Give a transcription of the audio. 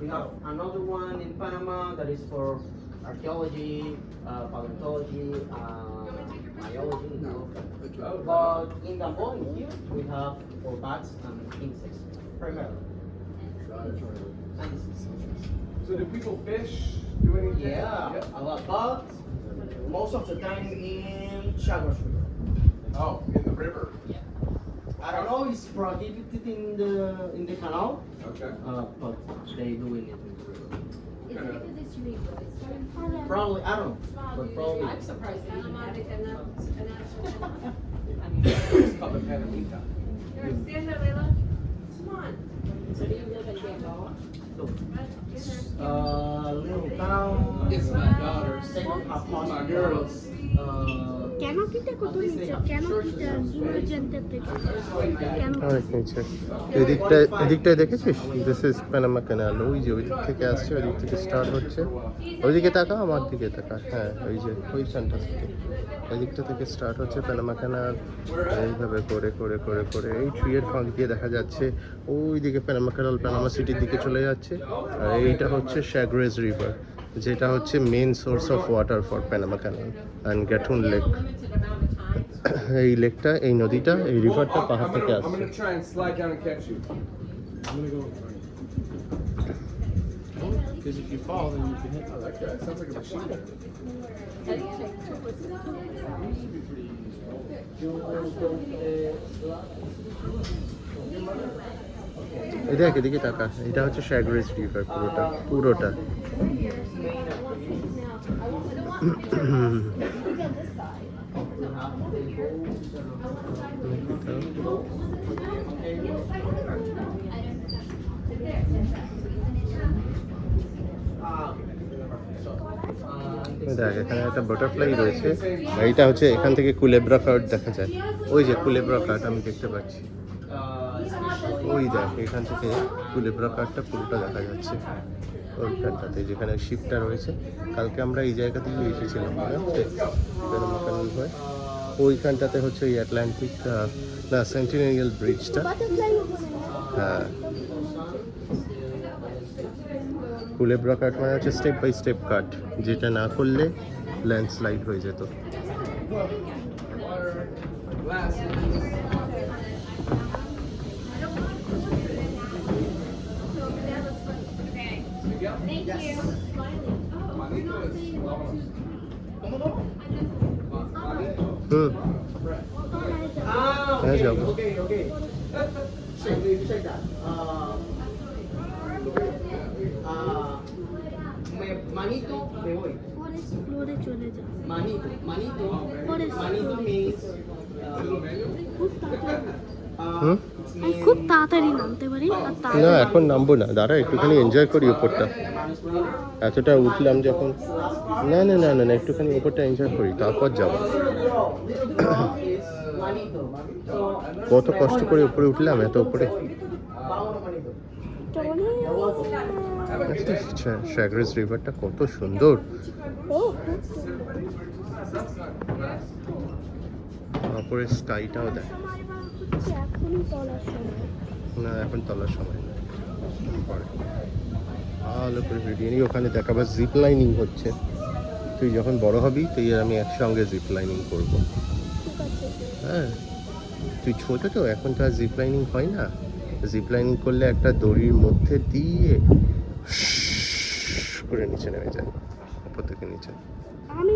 We have another one in Panama that is for archaeology, paleontology, biology. But in Gamboa here we have for bats and insects primarily. So do people fish? Do anything? Yeah, a lot. But most of the time in Chagres River. Oh, in the river. I don't know. It's prohibited in the canal. Okay. But they doing it in the river. It's because it's river. Probably, I don't know, but probably. I'm surprised that Panama, the canal. It's called the Panamita. You're a stand-up, Layla? Come on. So do you live in Gamboa? Little town. It's my daughters. They don't have My hospitals. girls. কেন কিটা কত নিচে কেন কিটা জানতে থেকে কেন অনেক নিচে এদিকটায় দেখেছিস দিস ইজ প্যানামা ক্যানাল ওই যে ওই দিক থেকে আসছে ওই দিক থেকে স্টার্ট হচ্ছে ওইদিকে তাকা আমার দিকে তাকা হ্যাঁ ওই যে ওইখানটা থেকে ওই দিকটা থেকে স্টার্ট হচ্ছে প্যানামা ক্যানাল এইভাবে করে করে করে করে এই ট্রিয়ের ফাঁক দিয়ে দেখা যাচ্ছে ওই দিকে প্যানামা ক্যানাল প্যানামা সিটির দিকে চলে যাচ্ছে আর এইটা হচ্ছে শ্যাগ্রেস রিভার যেটা হচ্ছে main source of water for Panama canal and Gatun lake এই লেকটা এই নদীটা এই রিভারটা পাহাড় থেকে I'm আসছে gonna try and slide down and catch you. I'm gonna go. Because if you fall, then you can hit. Oh, that guy sounds like a machine gun. এদিকে তাকা এটা হচ্ছে শ্যাগ্রেস রিভার পুরোটা দেখ এখানে একটা বাটারফ্লাই রয়েছে এইটা হচ্ছে এখান থেকে কুলেব্রা কার্ড দেখা যায় ওই যে কুলেব্রা কার্ড আমি দেখতে পাচ্ছি ওই দেখ এখান থেকে কুলেব্রা কার্ডটা পুরোটা দেখা যাচ্ছে ওইখানটাতে যেখানে শিপটা রয়েছে কালকে আমরা এই জায়গা থেকে এসেছিলাম মনে হচ্ছে ওইখানটাতে হচ্ছে ওই অ্যাটলান্টিক না সেন্টিনেরিয়াল ব্রিজটা হ্যাঁ কুলেব্রা কাট মানে হচ্ছে স্টেপ বাই স্টেপ কাট যেটা না করলে ল্যান্ডস্লাইড হয়ে যেত হ্যাঁ যাবো Okay. Check that. Manito, me voy. Forest ফ্লোরে চলে যাও Manito Forest. means. খুব তাড়াতাড়ি হুম আমি খুব তাড়াতাড়ি নামতে পারি আর না তাড়াতাড়ি এখন নামবো না দাঁড়া একটুখানি এনজয় করি উপরটা এতটা উঠলাম যখন না না না না না একটুখানি উপরটা এনজয় করি তারপর যাবো কত কষ্ট করে উপরে উঠলাম এত উপরে শ্যাগ্রেস রিভারটা কত সুন্দর উপরে স্কাইটাও দেখ এখনই চলার সময় না এখন তলার সময় না পরে ভালো করে ভিডিও নিই ওখানে দেখাবার জিপ লাইনিং হচ্ছে তুই যখন বড় হবি তুই আর আমি একসঙ্গে জিপ লাইনিং করবো হ্যাঁ তুই ছোট তো এখন তো আর জিপ লাইনিং হয় না জিপ লাইনিং করলে একটা দড়ির মধ্যে দিয়ে করে নিচে নেমে যায় উপর থেকে নিচে